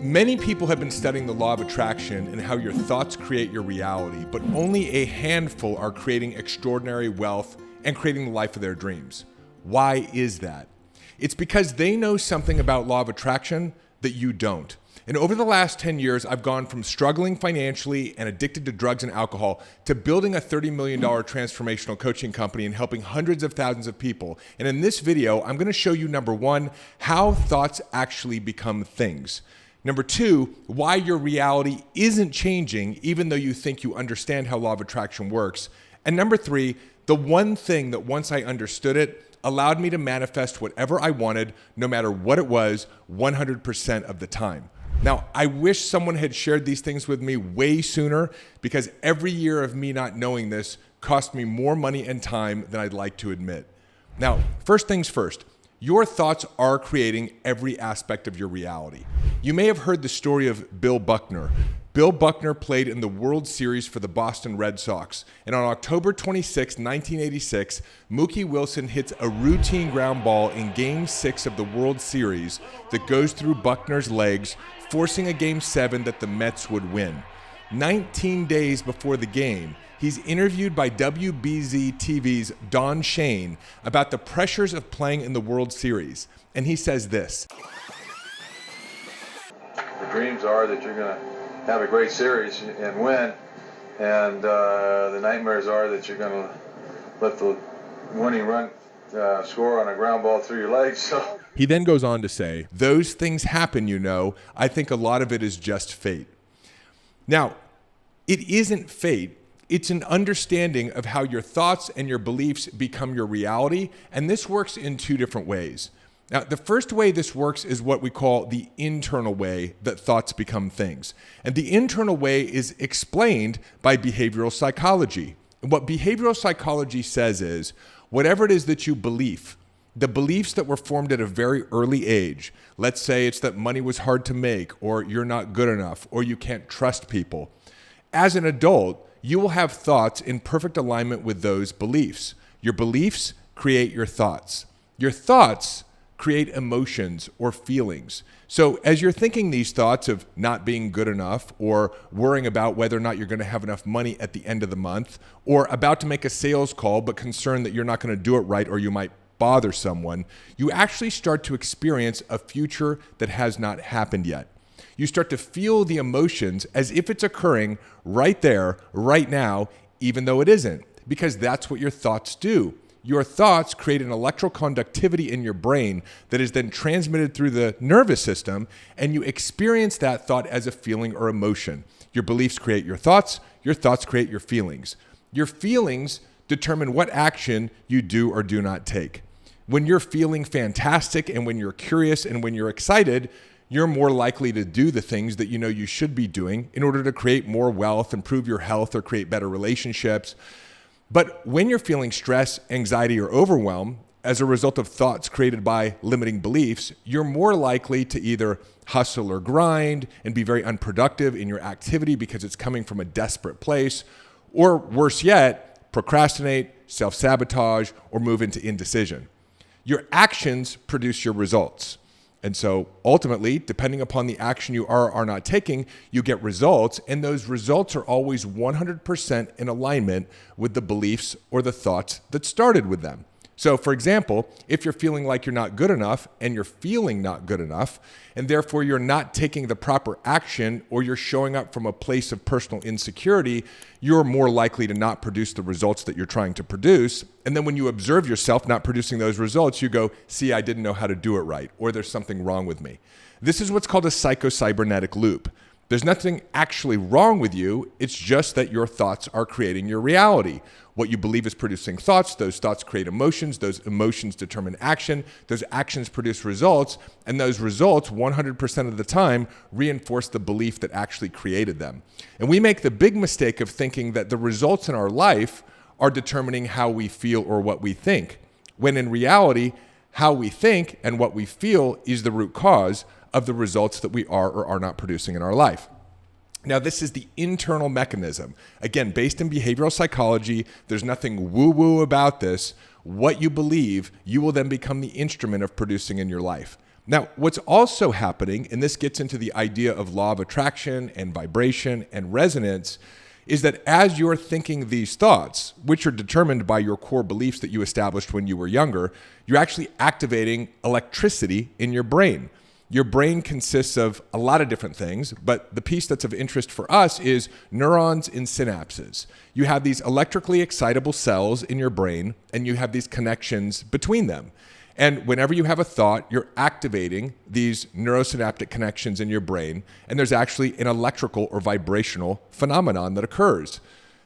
Many people have been studying the law of attraction and how your thoughts create your reality, but only a handful are creating extraordinary wealth and creating the life of their dreams. Why is that? It's because they know something about law of attraction that you don't. And over the last 10 years, I've gone from struggling financially and addicted to drugs and alcohol to building a $30 million transformational coaching company and helping hundreds of thousands of people. And in this video, I'm going to show you, number one, how thoughts actually become things. Number two, why your reality isn't changing even though you think you understand how law of attraction works. And number three, the one thing that once I understood it allowed me to manifest whatever I wanted, no matter what it was, 100% of the time. Now, I wish someone had shared these things with me way sooner, because every year of me not knowing this cost me more money and time than I'd like to admit. Now, first things first. Your thoughts are creating every aspect of your reality. You may have heard the story of Bill Buckner. Bill Buckner played in the World Series for the Boston Red Sox. And on October 26, 1986, Mookie Wilson hits a routine ground ball in Game 6 of the World Series that goes through Buckner's legs, forcing a Game 7 that the Mets would win. 19 days before the game, he's interviewed by WBZ TV's Don Shane about the pressures of playing in the World Series. And he says this. The dreams are that you're going to have a great series and win. And the nightmares are that you're going to let the winning run score on a ground ball through your legs. So. He then goes on to say, those things happen, you know. I think a lot of it is just fate. Now, it isn't fate. It's an understanding of how your thoughts and your beliefs become your reality, and this works in two different ways. Now, the first way this works is what we call the internal way that thoughts become things. And the internal way is explained by behavioral psychology. And what behavioral psychology says is, whatever it is that you believe, the beliefs that were formed at a very early age, let's say it's that money was hard to make, or you're not good enough, or you can't trust people. As an adult, you will have thoughts in perfect alignment with those beliefs. Your beliefs create your thoughts. Your thoughts create emotions or feelings. So as you're thinking these thoughts of not being good enough, or worrying about whether or not you're going to have enough money at the end of the month, or about to make a sales call but concerned that you're not going to do it right or you might bother someone, you actually start to experience a future that has not happened yet. You start to feel the emotions as if it's occurring right there, right now, even though it isn't, because that's what your thoughts do. Your thoughts create an electrical conductivity in your brain that is then transmitted through the nervous system, and you experience that thought as a feeling or emotion. Your beliefs create your thoughts create your feelings. Your feelings determine what action you do or do not take. When you're feeling fantastic, and when you're curious, and when you're excited, you're more likely to do the things that you know you should be doing in order to create more wealth, improve your health, or create better relationships. But when you're feeling stress, anxiety, or overwhelm as a result of thoughts created by limiting beliefs, you're more likely to either hustle or grind and be very unproductive in your activity because it's coming from a desperate place, or worse yet, procrastinate, self-sabotage, or move into indecision. Your actions produce your results. And so ultimately, depending upon the action you are or are not taking, you get results, and those results are always 100% in alignment with the beliefs or the thoughts that started with them. So for example, if you're feeling like you're not good enough and you're feeling not good enough, and therefore you're not taking the proper action, or you're showing up from a place of personal insecurity, you're more likely to not produce the results that you're trying to produce. And then when you observe yourself not producing those results, you go, see, I didn't know how to do it right, or there's something wrong with me. This is what's called a psycho-cybernetic loop. There's nothing actually wrong with you. It's just that your thoughts are creating your reality. What you believe is producing thoughts. Those thoughts create emotions. Those emotions determine action. Those actions produce results. And those results, 100% of the time, reinforce the belief that actually created them. And we make the big mistake of thinking that the results in our life are determining how we feel or what we think, when in reality, how we think and what we feel is the root cause of the results that we are or are not producing in our life. Now, this is the internal mechanism. Again, based in behavioral psychology, there's nothing woo-woo about this. What you believe, you will then become the instrument of producing in your life. Now, what's also happening, and this gets into the idea of law of attraction and vibration and resonance, is that as you're thinking these thoughts, which are determined by your core beliefs that you established when you were younger, you're actually activating electricity in your brain. Your brain consists of a lot of different things, but the piece that's of interest for us is neurons in synapses. You have these electrically excitable cells in your brain, and you have these connections between them. And whenever you have a thought, you're activating these neurosynaptic connections in your brain, and there's actually an electrical or vibrational phenomenon that occurs.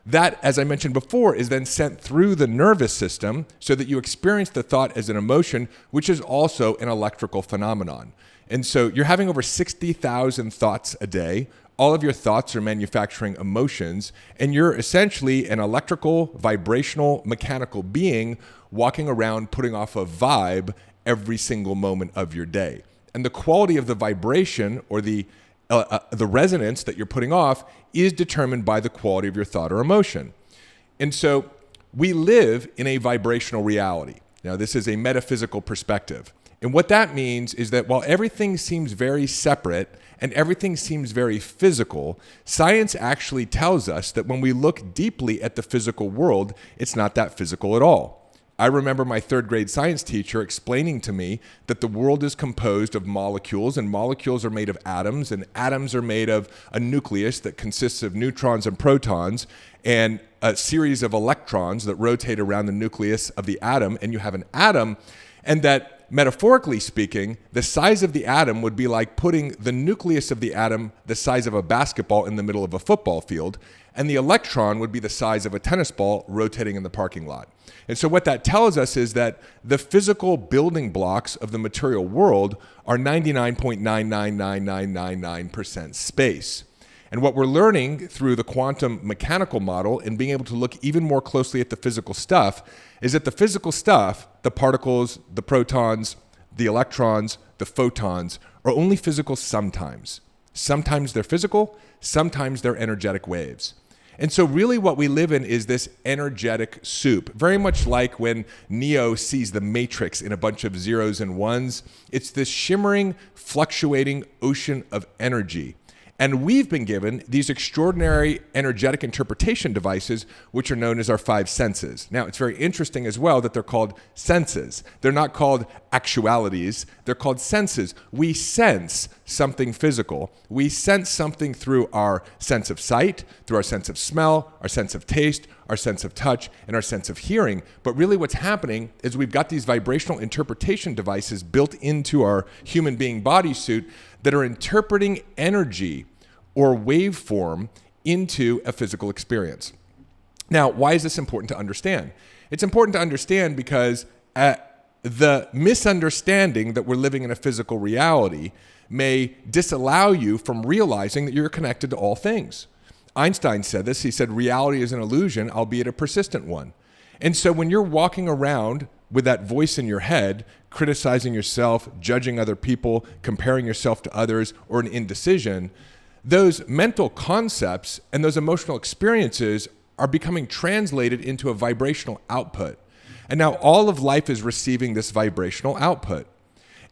That, as I mentioned before, is then sent through the nervous system so that you experience the thought as an emotion, which is also an electrical phenomenon. And so you're having over 60,000 thoughts a day. All of your thoughts are manufacturing emotions, and you're essentially an electrical, vibrational, mechanical being walking around putting off a vibe every single moment of your day. And the quality of the vibration or the resonance that you're putting off is determined by the quality of your thought or emotion. And so we live in a vibrational reality. Now, this is a metaphysical perspective. And what that means is that while everything seems very separate and everything seems very physical, science actually tells us that when we look deeply at the physical world, it's not that physical at all. I remember my third grade science teacher explaining to me that the world is composed of molecules, and molecules are made of atoms, and atoms are made of a nucleus that consists of neutrons and protons, and a series of electrons that rotate around the nucleus of the atom, and you have an atom, and that metaphorically speaking, the size of the atom would be like putting the nucleus of the atom the size of a basketball in the middle of a football field, and the electron would be the size of a tennis ball rotating in the parking lot. And so what that tells us is that the physical building blocks of the material world are 99.999999% space. And what we're learning through the quantum mechanical model and being able to look even more closely at the physical stuff is that the physical stuff, the particles, the protons, the electrons, the photons, are only physical sometimes. Sometimes they're physical, sometimes they're energetic waves. And so really what we live in is this energetic soup, very much like when Neo sees the Matrix in a bunch of zeros and ones. It's this shimmering, fluctuating ocean of energy. And we've been given these extraordinary energetic interpretation devices, which are known as our five senses. Now, it's very interesting as well that they're called senses. They're not called actualities. They're called senses. We sense something physical. We sense something through our sense of sight, through our sense of smell, our sense of taste, our sense of touch, and our sense of hearing. But really what's happening is we've got these vibrational interpretation devices built into our human being bodysuit that are interpreting energy or waveform into a physical experience. Now, why is this important to understand? It's important to understand because the misunderstanding that we're living in a physical reality may disallow you from realizing that you're connected to all things. Einstein said this. He said, reality is an illusion, albeit a persistent one. And so when you're walking around with that voice in your head, criticizing yourself, judging other people, comparing yourself to others, or an indecision, those mental concepts and those emotional experiences are becoming translated into a vibrational output. And now all of life is receiving this vibrational output.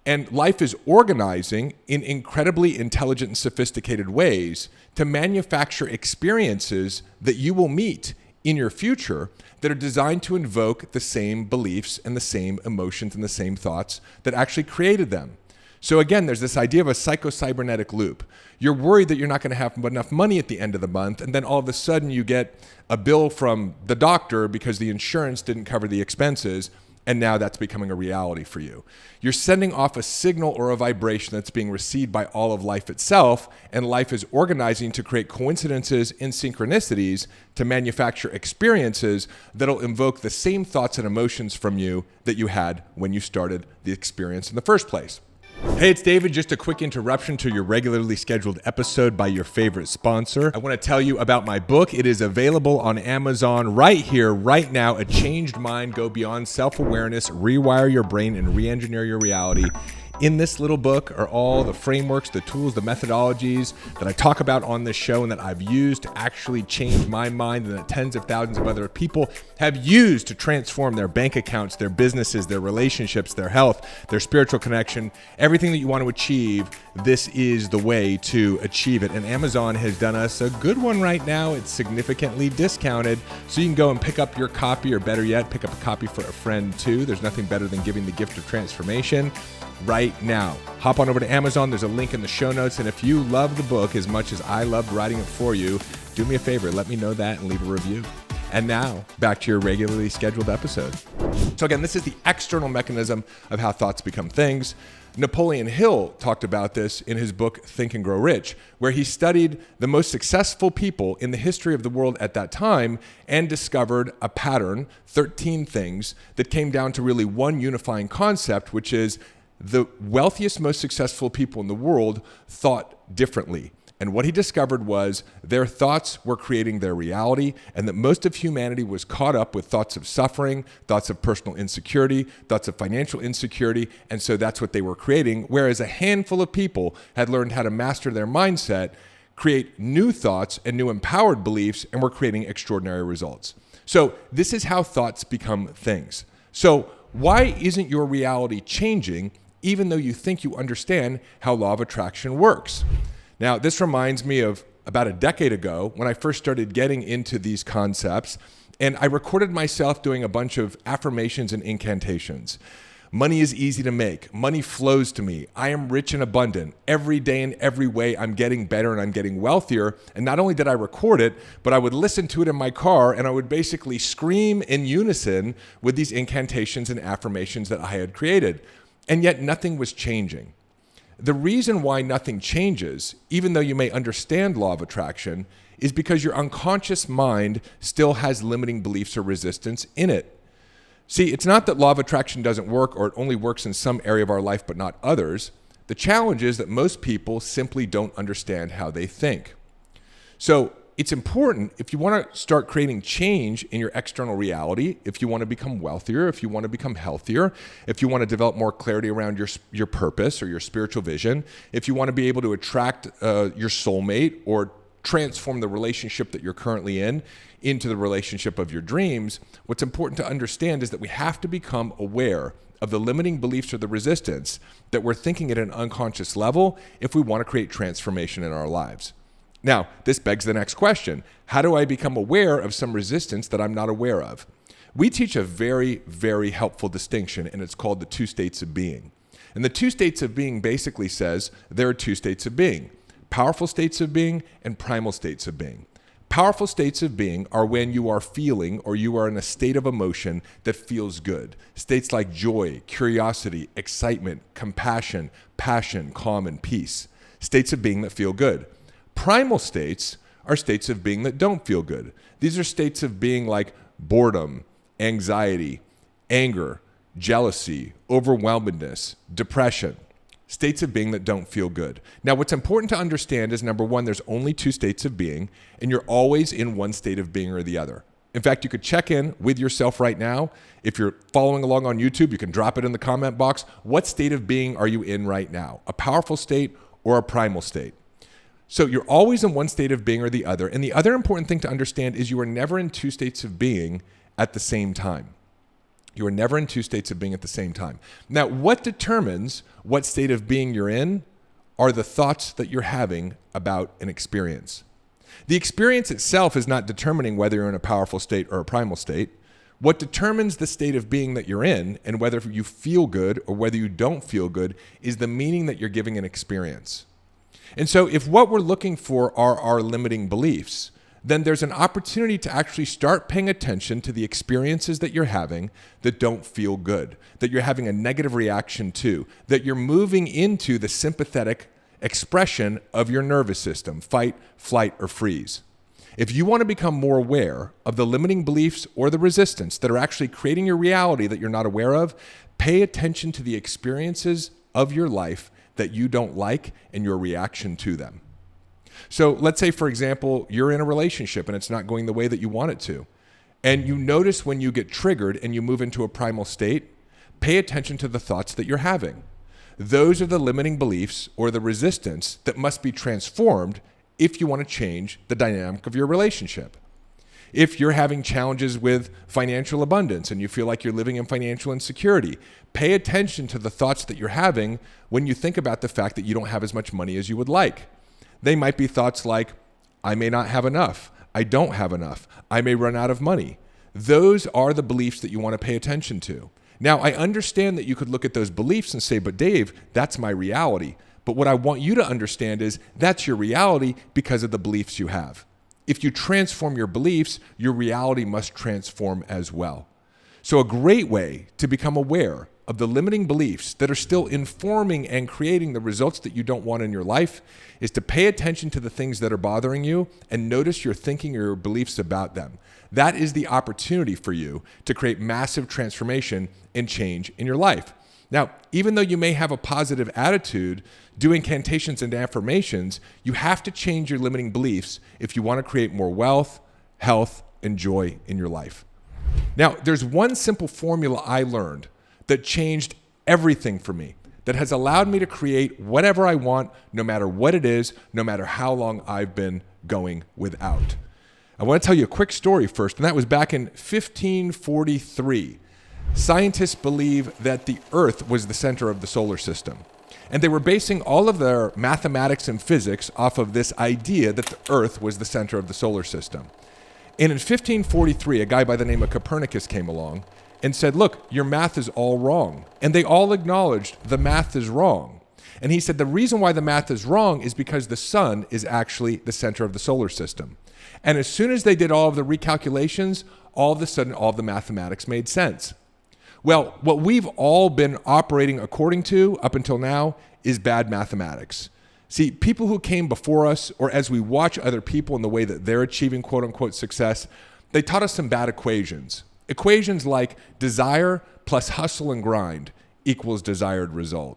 And life is organizing in incredibly intelligent and sophisticated ways to manufacture experiences that you will meet in your future that are designed to invoke the same beliefs and the same emotions and the same thoughts that actually created them. So again, there's this idea of a psycho-cybernetic loop. You're worried that you're not going to have enough money at the end of the month, and then all of a sudden you get a bill from the doctor because the insurance didn't cover the expenses, and now that's becoming a reality for you. You're sending off a signal or a vibration that's being received by all of life itself, and life is organizing to create coincidences and synchronicities to manufacture experiences that'll invoke the same thoughts and emotions from you that you had when you started the experience in the first place. Hey, it's David. Just a quick interruption to your regularly scheduled episode by your favorite sponsor. I want to tell you about my book. It is available on Amazon right here, right now. A Changed Mind, Go Beyond Self-Awareness, Rewire Your Brain, and Re-Engineer Your Reality. In this little book are all the frameworks, the tools, the methodologies that I talk about on this show and that I've used to actually change my mind and that tens of thousands of other people have used to transform their bank accounts, their businesses, their relationships, their health, their spiritual connection, everything that you want to achieve. This is the way to achieve it. And Amazon has done us a good one right now. It's significantly discounted. So you can go and pick up your copy, or better yet, pick up a copy for a friend too. There's nothing better than giving the gift of transformation right now. Hop on over to Amazon. There's a link in the show notes. And if you love the book as much as I loved writing it for you, do me a favor, let me know that and leave a review. And now, back to your regularly scheduled episode. So again, this is the external mechanism of how thoughts become things. Napoleon Hill talked about this in his book, Think and Grow Rich, where he studied the most successful people in the history of the world at that time and discovered a pattern, 13 things, that came down to really one unifying concept, which is the wealthiest, most successful people in the world thought differently. And what he discovered was their thoughts were creating their reality, and that most of humanity was caught up with thoughts of suffering, thoughts of personal insecurity, thoughts of financial insecurity, and so that's what they were creating, whereas a handful of people had learned how to master their mindset, create new thoughts and new empowered beliefs, and were creating extraordinary results. So this is how thoughts become things. So why isn't your reality changing even though you think you understand how law of attraction works? Now, this reminds me of about a decade ago when I first started getting into these concepts, and I recorded myself doing a bunch of affirmations and incantations. Money is easy to make. Money flows to me. I am rich and abundant. Every day in every way, I'm getting better and I'm getting wealthier. And not only did I record it, but I would listen to it in my car and I would basically scream in unison with these incantations and affirmations that I had created. And yet nothing was changing. The reason why nothing changes, even though you may understand law of attraction, is because your unconscious mind still has limiting beliefs or resistance in it. See, it's not that law of attraction doesn't work or it only works in some area of our life but not others. The challenge is that most people simply don't understand how they think. So it's important, if you want to start creating change in your external reality, if you want to become wealthier, if you want to become healthier, if you want to develop more clarity around your purpose or your spiritual vision, if you want to be able to attract your soulmate or transform the relationship that you're currently in into the relationship of your dreams, what's important to understand is that we have to become aware of the limiting beliefs or the resistance that we're thinking at an unconscious level if we want to create transformation in our lives. Now, this begs the next question. How do I become aware of some resistance that I'm not aware of? We teach a very, very helpful distinction, and it's called the two states of being. And the two states of being basically says there are two states of being, powerful states of being and primal states of being. Powerful states of being are when you are feeling or you are in a state of emotion that feels good. States like joy, curiosity, excitement, compassion, passion, calm, and peace. States of being that feel good. Primal states are states of being that don't feel good. These are states of being like boredom, anxiety, anger, jealousy, overwhelmedness, depression. States of being that don't feel good. Now, what's important to understand is, number one, there's only two states of being, and you're always in one state of being or the other. In fact, you could check in with yourself right now. If you're following along on YouTube, you can drop it in the comment box. What state of being are you in right now? A powerful state or a primal state? So you're always in one state of being or the other. And the other important thing to understand is you are never in two states of being at the same time. You are never in two states of being at the same time. Now, what determines what state of being you're in are the thoughts that you're having about an experience. The experience itself is not determining whether you're in a powerful state or a primal state. What determines the state of being that you're in and whether you feel good or whether you don't feel good is the meaning that you're giving an experience. And so if what we're looking for are our limiting beliefs, then there's an opportunity to actually start paying attention to the experiences that you're having that don't feel good, that you're having a negative reaction to, that you're moving into the sympathetic expression of your nervous system, fight, flight, or freeze. If you want to become more aware of the limiting beliefs or the resistance that are actually creating your reality that you're not aware of, pay attention to the experiences of your life that you don't like and your reaction to them. So let's say, for example, you're in a relationship and it's not going the way that you want it to. And you notice when you get triggered and you move into a primal state, pay attention to the thoughts that you're having. Those are the limiting beliefs or the resistance that must be transformed if you want to change the dynamic of your relationship. If you're having challenges with financial abundance and you feel like you're living in financial insecurity, pay attention to the thoughts that you're having when you think about the fact that you don't have as much money as you would like. They might be thoughts like, I may not have enough. I don't have enough. I may run out of money. Those are the beliefs that you want to pay attention to. Now, I understand that you could look at those beliefs and say, but Dave, that's my reality. But what I want you to understand is that's your reality because of the beliefs you have. If you transform your beliefs, your reality must transform as well. So a great way to become aware of the limiting beliefs that are still informing and creating the results that you don't want in your life is to pay attention to the things that are bothering you and notice your thinking or your beliefs about them. That is the opportunity for you to create massive transformation and change in your life. Now, even though you may have a positive attitude, do incantations and affirmations, you have to change your limiting beliefs if you want to create more wealth, health, and joy in your life. Now, there's one simple formula I learned that changed everything for me, that has allowed me to create whatever I want, no matter what it is, no matter how long I've been going without. I want to tell you a quick story first, and that was back in 1543. Scientists believe that the Earth was the center of the solar system. And they were basing all of their mathematics and physics off of this idea that the Earth was the center of the solar system. And in 1543, a guy by the name of Copernicus came along and said, look, your math is all wrong. And they all acknowledged the math is wrong. And he said the reason why the math is wrong is because the sun is actually the center of the solar system. And as soon as they did all of the recalculations, all of a sudden, all of the mathematics made sense. Well, what we've all been operating according to up until now is bad mathematics. See, people who came before us, or as we watch other people in the way that they're achieving quote unquote success, they taught us some bad equations. Equations like desire plus hustle and grind equals desired result.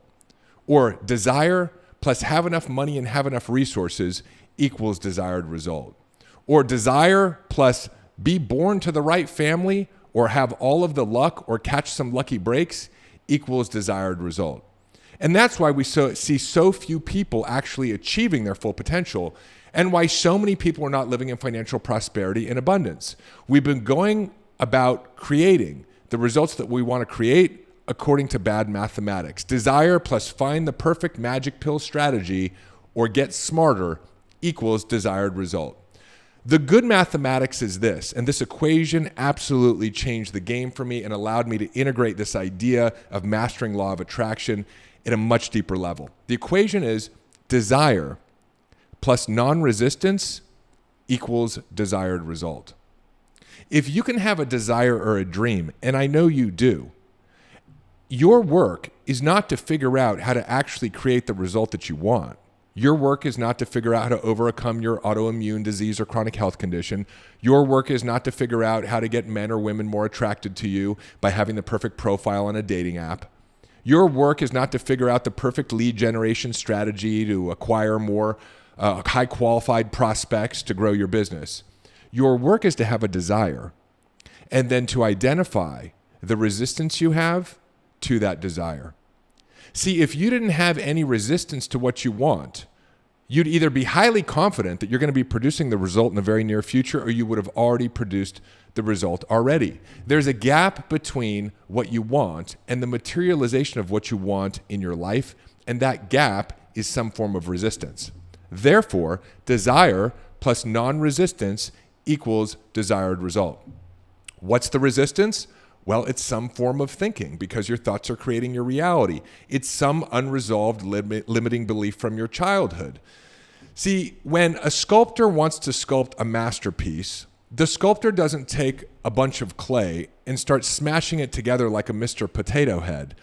Or desire plus have enough money and have enough resources equals desired result. Or desire plus be born to the right family or have all of the luck or catch some lucky breaks equals desired result. And that's why we see so few people actually achieving their full potential and why so many people are not living in financial prosperity and abundance. We've been going about creating the results that we want to create according to bad mathematics. Desire plus find the perfect magic pill strategy or get smarter equals desired result. The good mathematics is this, and this equation absolutely changed the game for me and allowed me to integrate this idea of mastering law of attraction at a much deeper level. The equation is desire plus non-resistance equals desired result. If you can have a desire or a dream, and I know you do, your work is not to figure out how to actually create the result that you want. Your work is not to figure out how to overcome your autoimmune disease or chronic health condition. Your work is not to figure out how to get men or women more attracted to you by having the perfect profile on a dating app. Your work is not to figure out the perfect lead generation strategy to acquire more high qualified prospects to grow your business. Your work is to have a desire and then to identify the resistance you have to that desire. See, if you didn't have any resistance to what you want, you'd either be highly confident that you're going to be producing the result in the very near future, or you would have already produced the result already. There's a gap between what you want and the materialization of what you want in your life, and that gap is some form of resistance. Therefore, desire plus non-resistance equals desired result. What's the resistance? Well, it's some form of thinking because your thoughts are creating your reality. It's some unresolved limiting belief from your childhood. See, when a sculptor wants to sculpt a masterpiece, the sculptor doesn't take a bunch of clay and start smashing it together like a Mr. Potato Head,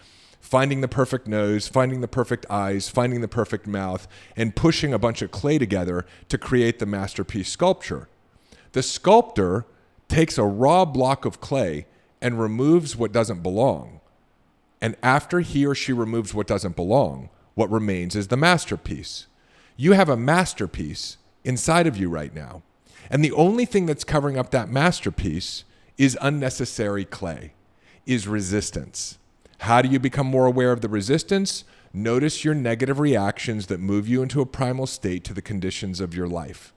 finding the perfect nose, finding the perfect eyes, finding the perfect mouth, and pushing a bunch of clay together to create the masterpiece sculpture. The sculptor takes a raw block of clay and removes what doesn't belong. And after he or she removes what doesn't belong, what remains is the masterpiece. You have a masterpiece inside of you right now. And the only thing that's covering up that masterpiece is unnecessary clay, is resistance. How do you become more aware of the resistance? Notice your negative reactions that move you into a primal state to the conditions of your life.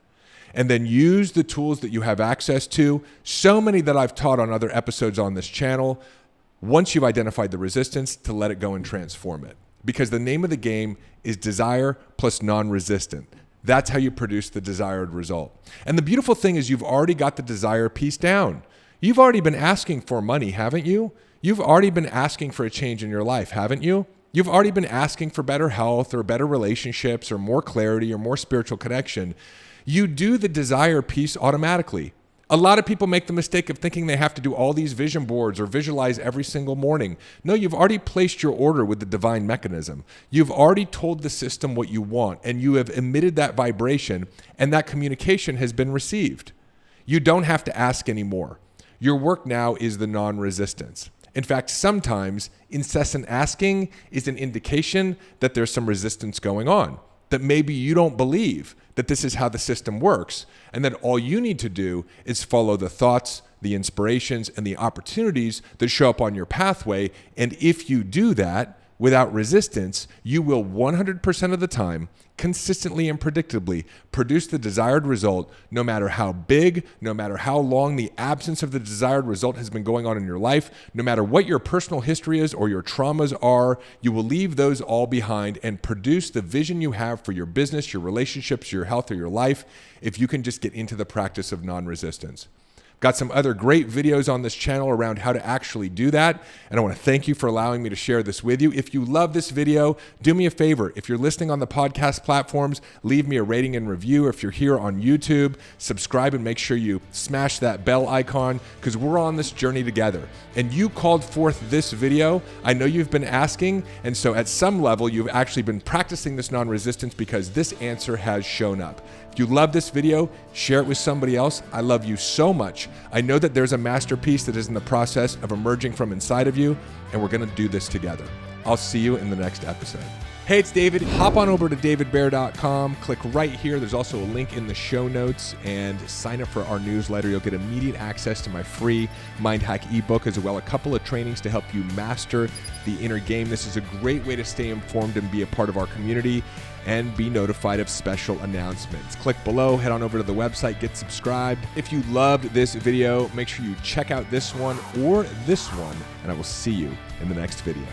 And then use the tools that you have access to, so many that I've taught on other episodes on this channel, once you've identified the resistance, to let it go and transform it. Because the name of the game is desire plus non-resistant. That's how you produce the desired result. And the beautiful thing is you've already got the desire piece down. You've already been asking for money, haven't you? You've already been asking for a change in your life, haven't you? You've already been asking for better health or better relationships or more clarity or more spiritual connection. You do the desire piece automatically. A lot of people make the mistake of thinking they have to do all these vision boards or visualize every single morning. No, you've already placed your order with the divine mechanism. You've already told the system what you want, and you have emitted that vibration, and that communication has been received. You don't have to ask anymore. Your work now is the non-resistance. In fact, sometimes incessant asking is an indication that there's some resistance going on, that maybe you don't believe that this is how the system works, and that all you need to do is follow the thoughts, the inspirations, and the opportunities that show up on your pathway. And if you do that without resistance, you will 100% of the time, consistently and predictably, produce the desired result, no matter how big, no matter how long the absence of the desired result has been going on in your life, no matter what your personal history is or your traumas are. You will leave those all behind and produce the vision you have for your business, your relationships, your health, or your life, if you can just get into the practice of non-resistance. Got some other great videos on this channel around how to actually do that. And I want to thank you for allowing me to share this with you. If you love this video, do me a favor. If you're listening on the podcast platforms, leave me a rating and review. If you're here on YouTube, subscribe and make sure you smash that bell icon, because we're on this journey together. And you called forth this video. I know you've been asking. And so at some level, you've actually been practicing this non-resistance because this answer has shown up. If you love this video, share it with somebody else. I love you so much. I know that there's a masterpiece that is in the process of emerging from inside of you, and we're going to do this together. I'll see you in the next episode. Hey, it's David. Hop on over to davidbear.com. Click right here. There's also a link in the show notes, and sign up for our newsletter. You'll get immediate access to my free Mind Hack ebook, as well as a couple of trainings to help you master the inner game. This is a great way to stay informed and be a part of our community and be notified of special announcements. Click below, head on over to the website, get subscribed. If you loved this video, make sure you check out this one or this one, and I will see you in the next video.